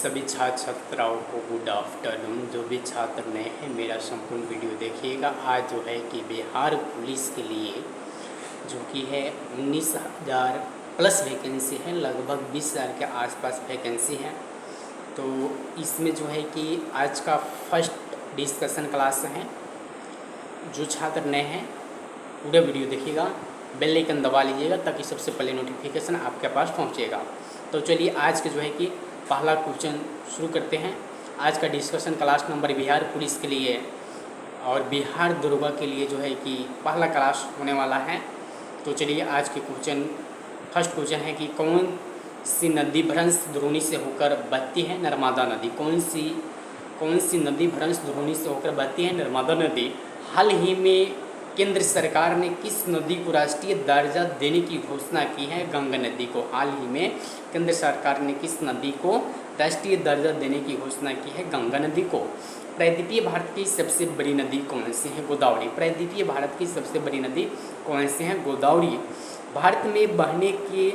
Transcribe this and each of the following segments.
सभी छात्र छात्राओं को गुड आफ्टरनून। जो भी छात्र नए हैं मेरा संपूर्ण वीडियो देखिएगा। आज जो है कि बिहार पुलिस के लिए जो कि है 19,000 प्लस वैकेंसी है, लगभग 20,000 के आसपास वैकेंसी है। तो इसमें जो है कि आज का फर्स्ट डिस्कशन क्लास है। जो छात्र नए हैं पूरा वीडियो देखिएगा, बेल आइकन दबा लीजिएगा ताकि सबसे पहले नोटिफिकेशन आपके पास पहुंचेगा। तो चलिए आज के जो है कि पहला क्वेश्चन शुरू करते हैं। आज का discussion class number Bihar police के लिए और बिहार दरोगा के लिए जो है कि पहला क्लास होने वाला है। तो चलिए आज के फर्स्ट क्वेश्चन है कि कौन सी नदी भ्रंश द्रोणी से होकर बहती है? नर्मदा नदी। कौन सी नदी भ्रंश द्रोणी से होकर बहती है? नर्मदा नदी। हाल ही में केंद्र सरकार ने किस नदी को राष्ट्रीय दर्जा देने की घोषणा की है? गंगा नदी को। हाल ही में केंद्र सरकार ने किस नदी को राष्ट्रीय दर्जा देने की घोषणा की है? गंगा नदी को। प्रायद्वीपीय भारत की सबसे बड़ी नदी कौन सी है? गोदावरी। प्रायद्वीपीय भारत की सबसे बड़ी नदी कौन सी है? गोदावरी। भारत में बहने के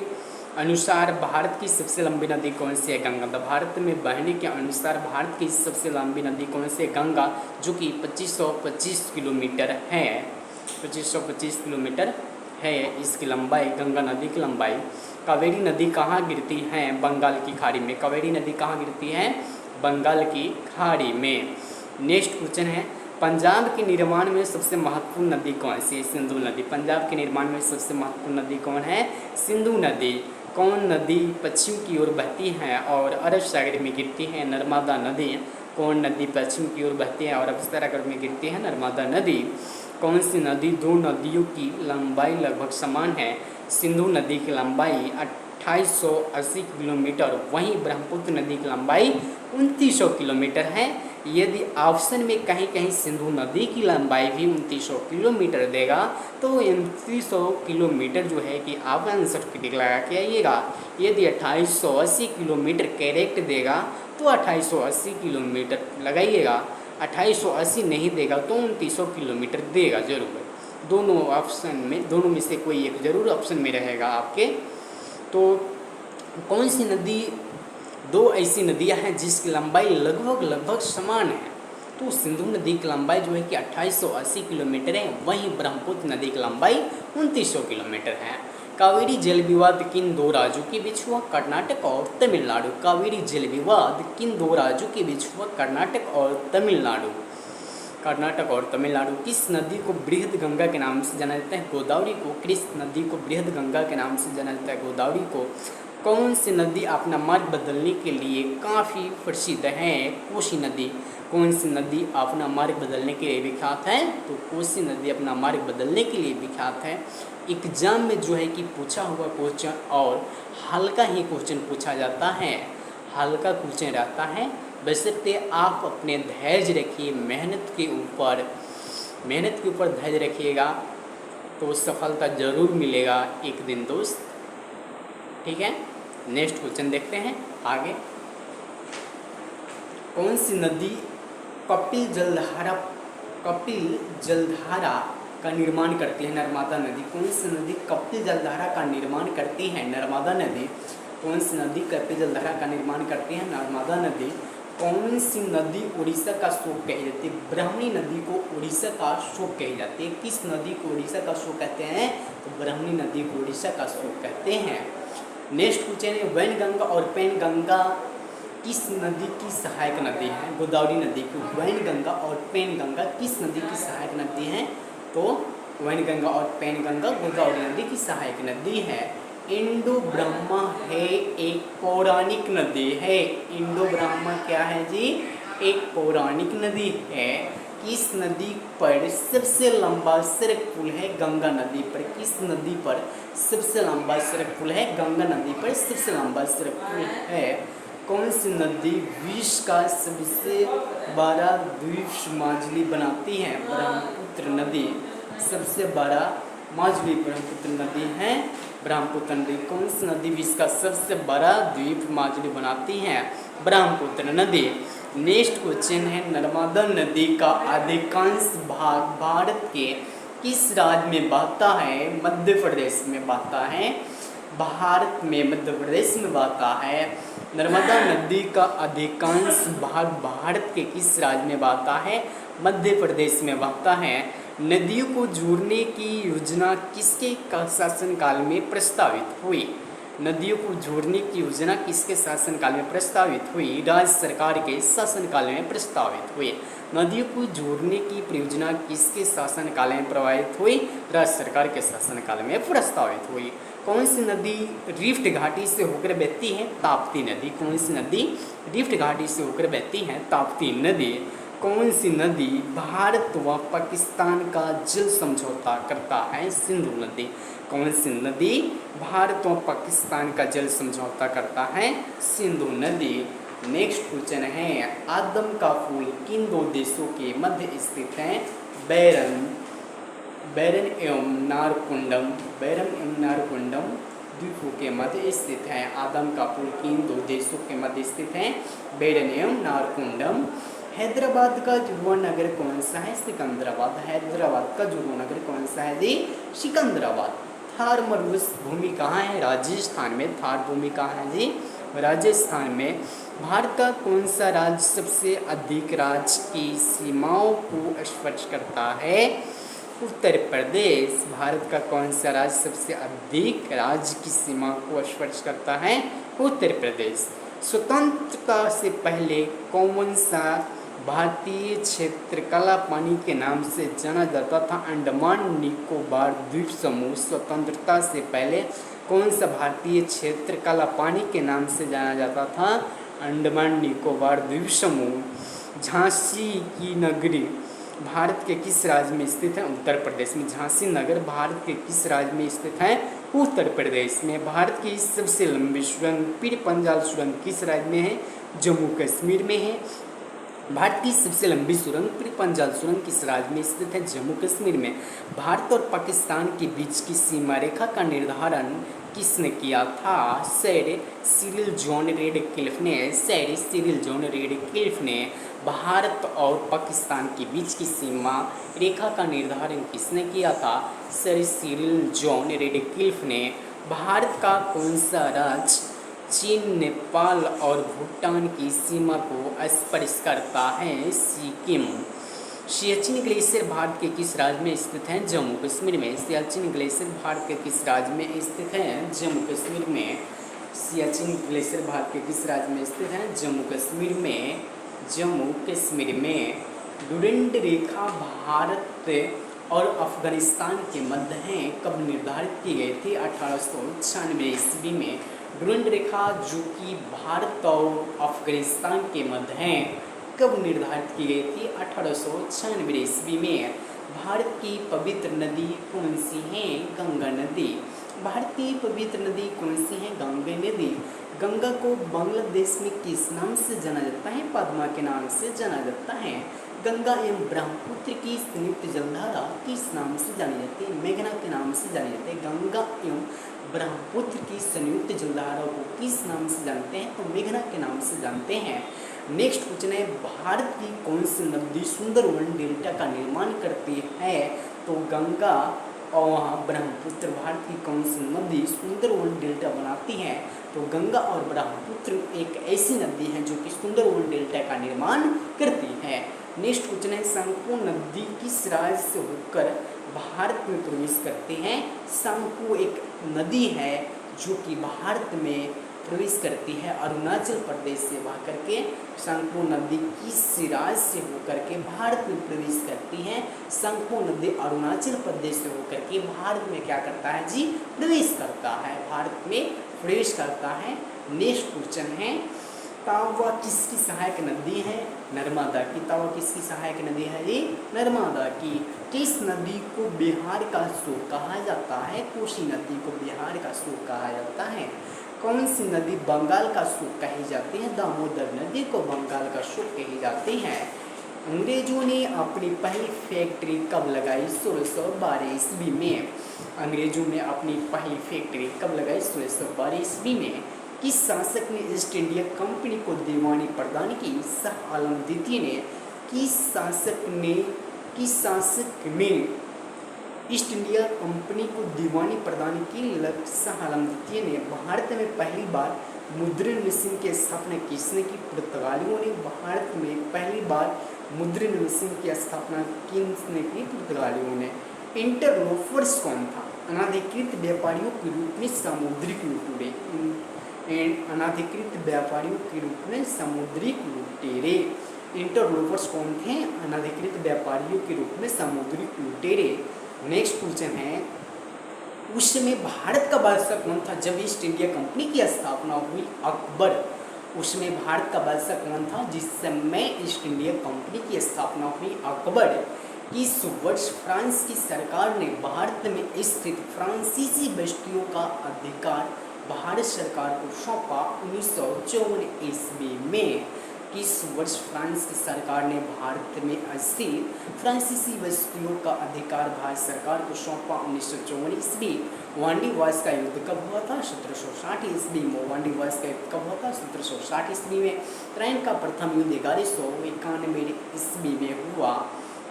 अनुसार भारत की सबसे लंबी नदी कौन सी है? गंगा। भारत में बहने के अनुसार भारत की सबसे लंबी नदी कौन सी है? गंगा, जो कि 2525 किलोमीटर है। 2525 किलोमीटर है इसकी लंबाई, गंगा नदी की लंबाई। कावेरी नदी कहाँ गिरती है? बंगाल की खाड़ी में। कावेरी नदी कहाँ गिरती है? बंगाल की खाड़ी में। नेक्स्ट क्वेश्चन है, पंजाब के निर्माण में सबसे महत्वपूर्ण नदी कौन सी है? सिंधु नदी। पंजाब के निर्माण में सबसे महत्वपूर्ण नदी कौन है? सिंधु नदी। कौन नदी पश्चिम की ओर बहती है और अरब सागर में गिरती है? नर्मदा नदी। कौन नदी पश्चिम की ओर बहती है और अरब सागर में गिरती है? नर्मदा नदी। कौन सी नदी दो नदियों की लंबाई लगभग समान है? सिंधु नदी की लंबाई 2880 किलोमीटर, वहीं ब्रह्मपुत्र नदी की लंबाई 2900 किलोमीटर है। यदि ऑप्शन में कहीं कहीं सिंधु नदी की लंबाई भी 2900 किलोमीटर देगा तो 2900 किलोमीटर जो है कि आप आंसर टिक लगा के आइएगा। यदि 2880 किलोमीटर करेक्ट देगा तो 2880 किलोमीटर लगाइएगा। 2880 नहीं देगा तो 2900 किलोमीटर देगा जरूर। दोनों में से कोई एक जरूर ऑप्शन में रहेगा आपके। तो कौन सी नदी, दो ऐसी नदियां हैं जिसकी लंबाई लगभग समान है? तो सिंधु नदी की लंबाई जो है कि 2880 किलोमीटर है, वहीं ब्रह्मपुत्र नदी की लंबाई 2900 किलोमीटर है। कावेरी जल विवाद किन दो राज्यों के बीच हुआ? कर्नाटक और तमिलनाडु। कावेरी जल विवाद किन दो राज्यों के बीच हुआ? कर्नाटक और तमिलनाडु। कर्नाटक और तमिलनाडु। किस नदी को बृहद गंगा के नाम से जाना जाता है? गोदावरी को। किस नदी को बृहद गंगा के नाम से जाना जाता है? गोदावरी को। कौन सी नदी अपना मार्ग बदलने के लिए काफ़ी प्रसिद्ध है? कोसी नदी। कौन सी नदी अपना मार्ग बदलने के लिए विख्यात है? तो कोसी नदी अपना मार्ग बदलने के लिए विख्यात है। एग्जाम में जो है कि पूछा हुआ क्वेश्चन और हल्का ही क्वेश्चन पूछा जाता है, हल्का क्वेश्चन रहता है, बशर्ते आप अपने धैर्य रखिए, मेहनत के ऊपर धैर्य रखिएगा तो सफलता जरूर मिलेगा एक दिन दोस्त। ठीक है, नेक्स्ट क्वेश्चन देखते हैं आगे। कौन सी नदी कपिल जलधारा का निर्माण करती है? नर्मदा नदी। कौन सी नदी कपिल जलधारा का निर्माण करती है? नर्मदा नदी। कौन सी नदी कपिल जलधारा का निर्माण करती है? नर्मदा नदी। कौन सी नदी उड़ीसा का शोक कही जाती है? ब्राह्मणी नदी को उड़ीसा का शोक कही जाती है। किस नदी को उड़ीसा का शोक कहते हैं? तो ब्राह्मणी नदी को उड़ीसा का शोक कहते हैं। नेक्स्ट क्वेश्चन है, वैनगंगा और पैनगंगा किस नदी की सहायक नदी है? गोदावरी नदी की। वैनगंगा और पैनगंगा किस नदी की सहायक नदी है? तो वैनगंगा और पैनगंगा गोदावरी नदी की सहायक नदी है। इंडो ब्रह्मा है एक पौराणिक नदी है। इंडो ब्रह्मा क्या है जी? एक पौराणिक नदी है। किस नदी पर सबसे लंबा सड़क पुल है? गंगा नदी पर। किस नदी पर सबसे लंबा सड़क पुल है? गंगा नदी पर सबसे लंबा सड़क पुल है। कौन सी नदी विश्व का सबसे बड़ा द्वीप माजुली बनाती है? ब्रह्मपुत्र नदी। सबसे बड़ा माजुली ब्रह्मपुत्र नदी है। ब्रह्मपुत्र नदी। कौन सी नदी विश्व का सबसे बड़ा द्वीप माजुली बनाती है? ब्रह्मपुत्र नदी। नेक्स्ट क्वेश्चन है, नर्मदा नदी का अधिकांश भाग भारत के किस राज्य में बहता है? मध्य प्रदेश में बहता है। भारत में मध्य प्रदेश में बहता है। नर्मदा नदी का अधिकांश भाग भारत के किस राज्य में बहता है? मध्य प्रदेश में बहता है। नदियों को जोड़ने की योजना किसके शासनकाल में प्रस्तावित हुई? नदियों को जोड़ने की योजना किसके शासनकाल में प्रस्तावित हुई? राज्य सरकार के शासनकाल में प्रस्तावित हुई। नदियों को जोड़ने की परियोजना किसके शासनकाल में प्रभावित हुई? राज्य सरकार के शासनकाल में प्रस्तावित हुई। कौन सी नदी रिफ्ट घाटी से होकर बहती है? ताप्ती नदी। कौन सी नदी रिफ्ट घाटी से होकर बहती है? ताप्ती नदी। कौन सी नदी भारत व पाकिस्तान का जल समझौता करता है? सिंधु नदी। कौन सी नदी भारत व पाकिस्तान का जल समझौता करता है? सिंधु नदी। नेक्स्ट क्वेश्चन है, आदम का फूल किन दो देशों के मध्य स्थित है? बैरन एवं नारकुंडम द्वीपों के मध्य स्थित है। आदम का फूल किन दो देशों के मध्य स्थित है? बैरन एवं नारकुंडम। हैदराबाद का जुड़वा नगर कौन सा है? सिकंदराबाद। हैदराबाद का जुड़वा नगर कौन सा है जी? सिकंदराबाद। थार मरुभूमि कहाँ है? राजस्थान में। थार भूमि कहाँ है जी? राजस्थान में। भारत का कौन सा राज्य सबसे अधिक राज्य की सीमाओं को स्पर्श करता है? उत्तर प्रदेश। भारत का कौन सा राज्य सबसे अधिक राज्य की सीमा को स्पर्श करता है? उत्तर प्रदेश। स्वतंत्रता से पहले कौन सा भारतीय क्षेत्र काला पानी के नाम से जाना जाता था? अंडमान निकोबार द्वीप समूह। स्वतंत्रता से पहले कौन सा भारतीय क्षेत्र काला पानी के नाम से जाना जाता था? अंडमान निकोबार द्वीप समूह। झांसी की नगरी भारत के किस राज्य में स्थित है? उत्तर प्रदेश में। झांसी नगर भारत के किस राज्य में स्थित है? उत्तर प्रदेश में। भारत की सबसे लंबी सुरंग पीर पंजाल सुरंग किस राज्य में है? जम्मू कश्मीर में है। भारत की सबसे लंबी सुरंग पीर पंजाल सुरंग किस राज्य में स्थित है? जम्मू कश्मीर में। भारत और पाकिस्तान के बीच की सीमा रेखा का निर्धारण किसने किया था? सर सिरिल जॉन रेडक्लिफ ने। सर सिरिल जॉन रेडक्लिफ ने भारत और पाकिस्तान के बीच की सीमा रेखा का निर्धारण किसने किया था? सर सिरिल जॉन रेडक्लिफ ने। भारत का कौन सा राज्य चीन, नेपाल और भूटान की सीमा को स्पर्श करता है? सिक्किम। सियाचिन ग्लेशियर भारत के किस राज्य में स्थित है? जम्मू कश्मीर में। सियाचिन ग्लेशियर भारत के किस राज्य में स्थित है? जम्मू कश्मीर में। सियाचिन ग्लेशियर भारत के किस राज्य में स्थित है? जम्मू कश्मीर में। जम्मू कश्मीर में। डुरंड रेखा भारत और अफगानिस्तान के मध्य है कब निर्धारित की गई थी? 1896 ईस्वी में। डुरंड रेखा जो कि भारत और अफगानिस्तान के मध्य है कब निर्धारित की गई थी? 1896 ईस्वी में। भारत की पवित्र नदी कौन सी है? गंगा नदी। भारत की पवित्र नदी कौन सी है? गंगा नदी। गंगा को बांग्लादेश में किस नाम से जाना जाता है? पद्मा के नाम से जाना जाता है। गंगा एवं ब्रह्मपुत्र की संयुक्त जलधारा किस नाम से जानी जाती है? मेघना के नाम से जानी जाती है। गंगा एवं ब्रह्मपुत्र की संयुक्त जलधारा को किस नाम से जानते हैं? तो मेघना के नाम से जानते हैं। नेक्स्ट क्वेश्चन है, भारत की कौन सी नदी सुंदरवन डेल्टा का निर्माण करती है? तो गंगा और वहाँ ब्रह्मपुत्र। भारत की कौन सी नदी सुंदरवन डेल्टा बनाती है? तो गंगा और ब्रह्मपुत्र एक ऐसी नदी है जो कि सुंदरवन डेल्टा का निर्माण करती है। नेक्स्ट क्वेश्चन है, शंको नदी किस राज्य से होकर भारत में प्रवेश करते हैं? शंको एक नदी है जो कि भारत में प्रवेश करती है अरुणाचल प्रदेश से बह करके। शंको नदी किस राज्य से होकर के भारत में प्रवेश करती है? शंको नदी अरुणाचल प्रदेश से होकर के भारत में क्या करता है जी? प्रवेश करता है, भारत में प्रवेश करता है। नेक्स्ट क्वेश्चन है, तावा किसकी सहायक नदी है? नर्मदा की। तावा किसकी सहायक नदी है जी? नर्मदा की। किस नदी को बिहार का शोक कहा जाता है? कोसी नदी को बिहार का शोक कहा जाता है। कौन सी नदी बंगाल का शोक कही जाती है? दामोदर नदी को बंगाल का शोक कही जाती है। अंग्रेजों ने अपनी पहली फैक्ट्री कब लगाई? 1612 ईस्वी में। अंग्रेजों ने अपनी पहली फैक्ट्री कब लगाई? 1612 ईस्वी में। किस शासक ने ईस्ट इंडिया कंपनी को दीवानी प्रदान की? शाह आलम द्वितीय ने। किस शासक ने ईस्ट इंडिया कंपनी को दीवानी प्रदान की शाह आलम द्वितीय ने भारत में पहली बार मुद्रण मशीन की स्थापना किसने की? पुर्तगालियों ने भारत में पहली बार मुद्रण मशीन की स्थापना किसने की? पुर्तगालियों ने। इंटरलोपर्स कौन था? अनाधिकृत व्यापारियों के रूप में सामुद्रिक लुटेरे। अनाधिकृत व्यापारियों के रूप में सामुद्रिक लुटेरे। इंटरलोपर्स कौन थे? अनाधिकृत व्यापारियों के रूप में सामुद्रिक लुटेरे। नेक्स्ट क्वेश्चन है, उस समय भारत का बादशाह कौन था जब ईस्ट इंडिया कंपनी की स्थापना हुई? अकबर। उस समय भारत का बादशाह कौन था जिस समय ईस्ट इंडिया कंपनी की स्थापना हुई? अकबर। इस वर्ष फ्रांस की सरकार ने भारत में स्थित फ्रांसीसी बस्तियों का अधिकार भारत सरकार को सौंपा 1954 ईस्वी में। किस वर्ष फ्रांस की सरकार ने भारत में स्थित फ्रांसीसी बस्तियों का अधिकार भारत सरकार को सौंपा? 1954 ईस्वी। वांडीवास का युद्ध कब हुआ था? 1760 ईस्वी में। वांडीवास का युद्ध कब हुआ था? 1760 ईस्वी में। त्राइन का प्रथम युद्ध 1191 ईस्वी में हुआ।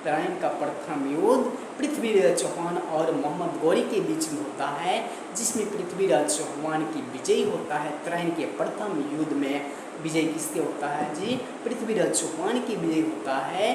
त्राइन का प्रथम युद्ध पृथ्वीराज चौहान और मोहम्मद गौरी के बीच में होता है, जिसमें पृथ्वीराज चौहान की विजय होता है। त्राइन के प्रथम युद्ध में विजय किसके होता है जी? पृथ्वीराज चौहान की विजय होता है।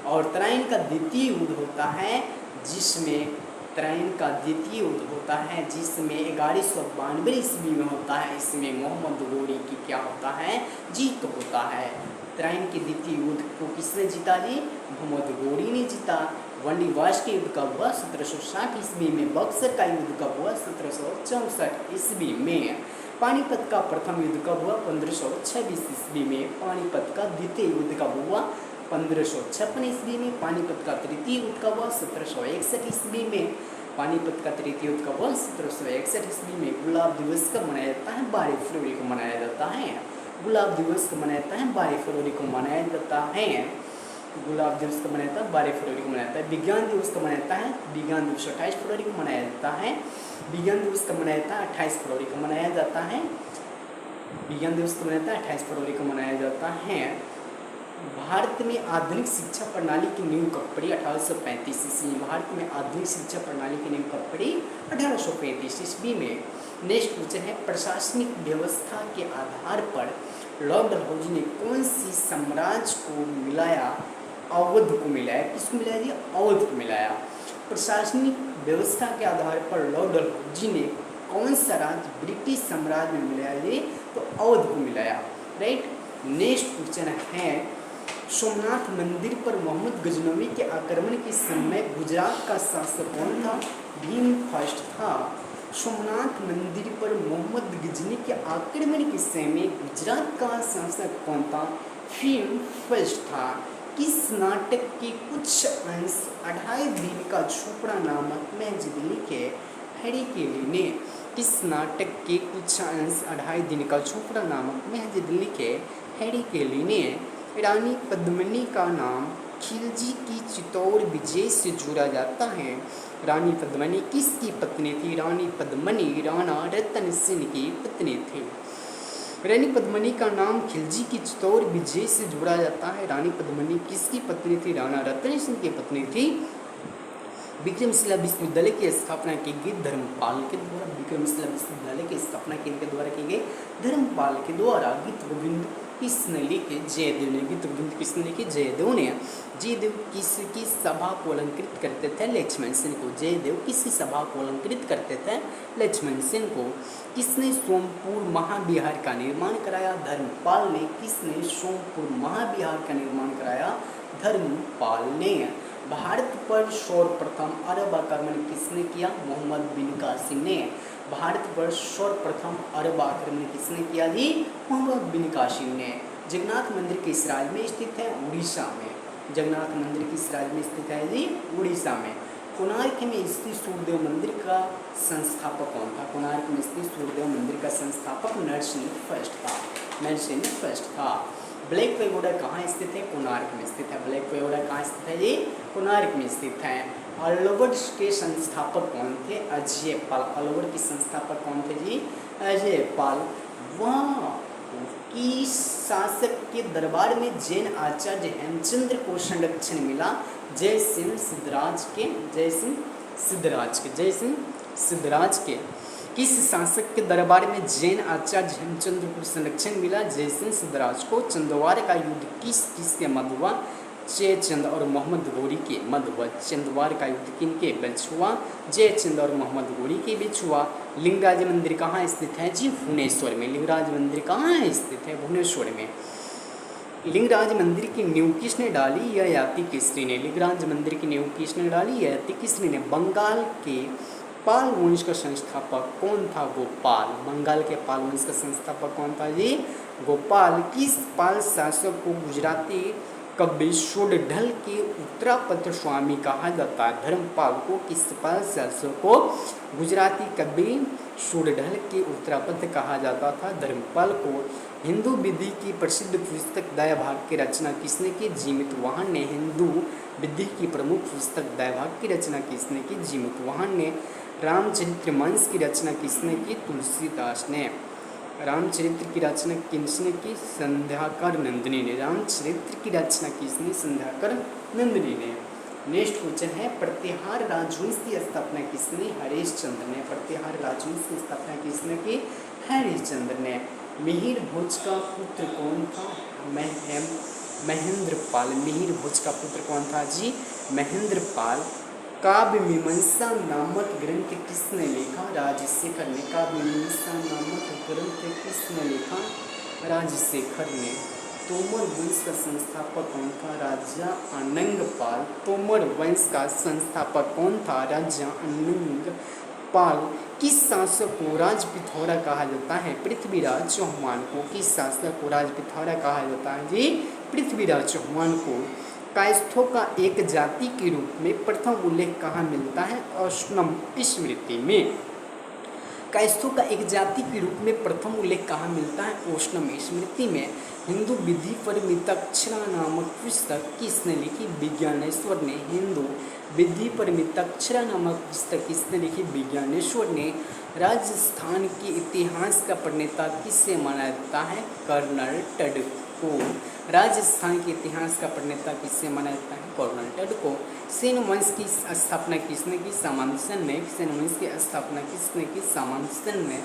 और त्राइन का द्वितीय युद्ध होता है जिसमें त्राइन का द्वितीय युद्ध होता है जिसमें 1192 ईस्वी में होता है। इसमें मोहम्मद गौरी की क्या होता है? जीत होता है। त्राइन के द्वितीय युद्ध को किसने जीता जी? मोहम्मद गौरी ने जीता। वांडीवास के युद्ध कब हुआ? 1760 ईस्वी में। बक्सर का युद्ध कब हुआ? 1764 ईस्वी में। पानीपत का प्रथम युद्ध कब हुआ? 1526 ईस्वी में। पानीपत का द्वितीय युद्ध कब हुआ? 1556 ईस्वी में। पानीपत का तृतीय युद्ध कब हुआ? 1761 ईस्वी में। पानीपत का तृतीय युद्ध कब हुआ? 1761 ईस्वी में। गुलाब दिवस कब मनाया जाता है? 12 फरवरी को मनाया जाता है। गुलाब दिवस कब मनाया जाता है? 12 फरवरी को मनाया जाता है। गुलाब दिवस कब मनाया जाता है? 12 फरवरी को मनाया जाता है। विज्ञान दिवस कब मनाया जाता है? विज्ञान दिवस 28 फरवरी को मनाया जाता है। विज्ञान दिवस कब मनाया जाता है? 28 फरवरी को मनाया जाता है। विज्ञान दिवस कब मनाया जाता है? 28 फरवरी को मनाया जाता है। भारत में आधुनिक शिक्षा प्रणाली की नींव कब पड़ी? 1835 ईस्वी में। भारत में आधुनिक शिक्षा प्रणाली की नींव कब पड़ी? 1835 ईस्वी में। नेक्स्ट क्वेश्चन है, प्रशासनिक व्यवस्था के आधार पर लॉर्ड डलहौजी ने कौन सी साम्राज्य को मिलाया? अवध को मिलाया। किसको मिलाया जी? अवध को मिलाया। प्रशासनिक व्यवस्था के आधार पर लॉर्ड डलहौजी ने कौन सा राज्य ब्रिटिश साम्राज्य में मिलाया जी? तो अवध को मिलाया। राइट। नेक्स्ट क्वेश्चन है, सोमनाथ मंदिर पर मोहम्मद गजनवी के आक्रमण के समय गुजरात का शासक कौन था? भीम फर्स्ट था। सोमनाथ मंदिर पर मोहम्मद गजनी के आक्रमण के समय गुजरात का शासक कौन था? भीम फर्स्ट था। किस नाटक के कुछ अंश 2.5 दिन का झोपड़ा नामक महजिद लिखे हैरी केली ने? किस नाटक के कुछ अंश 2.5 दिन का झोपड़ा नामक महजिद लिखे हैरी केली ने? रानी पद्मिनी का नाम खिलजी की चित्तौड़ विजय से जोड़ा जाता है। रानी पद्मिनी किसकी पत्नी थी? रानी पद्मिनी राणा रतन सेन की पत्नी थी। रानी पद्मिनी का नाम खिलजी की चित्तौड़ विजय से जोड़ा जाता है। रानी पद्मिनी किसकी पत्नी थी? राणा रतन सेन की पत्नी थी। विक्रमशिला विश्वविद्यालय की स्थापना की गई धर्मपाल के द्वारा। विक्रमशिला विश्वविद्यालय की स्थापना किनके द्वारा की गई? धर्मपाल के द्वारा। गीत गोविंद किसने लिखे? जयदेव ने। गीत गोविंद किसने लिखे? जयदेव ने। जयदेव किसकी सभा को अलंकृत करते थे? लक्ष्मण सेन को। जयदेव किसकी सभा को अलंकृत करते थे? लक्ष्मण सेन को। किसने सोमपुर महाविहार का निर्माण कराया? धर्मपाल ने। किसने सोमपुर महाविहार का निर्माण कराया? धर्मपाल ने। भारत पर सर्वप्रथम अरब आक्रमण किसने किया? मोहम्मद बिन कासिम ने। भारत पर सर्वप्रथम अरब आक्रमण किसने किया जी? मोहम्मद बिन कासिम ने। जगन्नाथ मंदिर किस राज्य में स्थित है? उड़ीसा में। जगन्नाथ मंदिर किस राज्य में स्थित है जी? उड़ीसा में। कोणार्क में स्थित सूर्यदेव मंदिर का संस्थापक कौन था? कोणार्क में स्थित सूर्यदेव मंदिर का संस्थापक नरसिंह फर्स्ट था। नरसिंह फर्स्ट था। ब्लैक पैगोडा कहाँ स्थित है? कोणार्क में स्थित है। ब्लैक पैगोडा कहाँ स्थित है जी? कोणार्क में स्थित है। अलवर के संस्थापक कौन थे? अजय पाल। अलवर के संस्थापक कौन थे जी? अजय पाल। वहाँ की शासक के दरबार में जैन आचार्य हेमचंद्र को संरक्षण मिला। जय सिंह सिद्धराज के। जय सिंह सिद्धराज के, जय सिंह सिद्धराज के किस शासक के दरबार में जैन आचार्य हेमचंद्र को संरक्षण मिला? जय सिंह सिद्धराज को। चंदवार का युद्ध किसके मध्य हुआ? जयचंद और मोहम्मद गौरी के मध्य हुआ। चंदवार का युद्ध किनके बीच हुआ? जयचंद और मोहम्मद गौरी के बीच हुआ। लिंगराज मंदिर कहाँ स्थित है जी? भुवनेश्वर में। लिंगराज मंदिर कहाँ है? स्थित है भुवनेश्वर में। लिंगराज मंदिर की नींव किसने डाली? यह याति केसरी ने। लिंगराज मंदिर की नींव किसने डाली? यह याति केसरी ने। बंगाल के पाल वंश का संस्थापक कौन था? गोपाल। बंगाल के पाल वंश का संस्थापक कौन था जी? गोपाल। किस पाल शासक को गुजराती कवि शोडढल के उत्तरापत्र स्वामी कहा जाता है? धर्मपाल को। किस पाल शासक को गुजराती कवि शोडढल के उत्तरापत्र कहा जाता था? धर्मपाल को। हिंदू विधि की प्रसिद्ध पुस्तक दयाभाग की रचना किसने की? जीमितवाहन ने। हिंदू विधि की प्रमुख पुस्तक दयाभाग की रचना किसने की? जीमितवाहन ने। रामचरितमानस की रचना किसने की? तुलसीदास ने। रामचरित्र की रचना किसने की? संध्याकर नंदिनी ने। रामचरित्र की रचना किसने? संध्याकर नंदिनी ने। नेक्स्ट क्वेश्चन है, प्रतिहार राजवंश की स्थापना किसने? हरिश्चंद्र ने। प्रतिहार राजवंश की स्थापना किसने की? हरिश्चंद्र ने। मिहिर भोज का पुत्र कौन था? महेंद्रपाल। मिहिर भोज का पुत्र कौन था जी? महेंद्रपाल। काव्य मीमांसा नामक ग्रंथ किसने लिखा? राजशेखर ने। काव्य मीमांसा नामक ग्रंथ किसने लिखा? राजशेखर ने। तोमर वंश का संस्थापक कौन था? राजा अनंगपाल। तोमर वंश का संस्थापक कौन था? राजा अनंगपाल। किस शासक को राजपिथौरा कहा जाता है? पृथ्वीराज चौहान को। किस शासक को राजपिथौरा कहा जाता है जी? पृथ्वीराज चौहान को। कायस्थों का एक जाति के रूप में प्रथम उल्लेख कहाँ मिलता है? औष्णम स्मृति में। कायस्थों का एक जाति के रूप में प्रथम उल्लेख कहाँ मिलता है? औष्णम स्मृति में। हिंदू विधि पर मिताक्षरा नामक पुस्तक किसने लिखी? विज्ञानेश्वर ने। हिंदू विधि पर मिताक्षरा नामक पुस्तक किसने लिखी? विज्ञानेश्वर ने। राजस्थान के इतिहास का प्रणेता किससे माना जाता है? कर्नल टड को। राजस्थान के इतिहास का प्रणेता किससे माना जाता है? कर्नल टड को। सेन वंश की स्थापना किसने की? सामंत सेन ने। सेन वंश की स्थापना किसने की? सामंत सेन ने।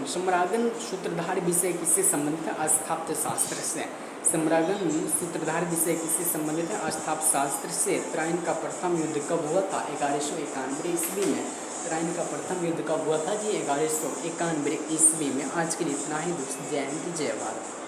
सम्रागन सूत्रधार विषय किससे संबंधित है? स्थापत्य शास्त्र से। सम्रागन सूत्रधार विषय किससे संबंधित है? स्थापत्य शास्त्र से। त्राइन का प्रथम युद्ध कब हुआ था? 1191 ईस्वी में। त्राइन का प्रथम युद्ध कब हुआ था जी? 1191 ईस्वी में। आज के लिए इतना ही दोस्तों। जय हिंद, जय भारत।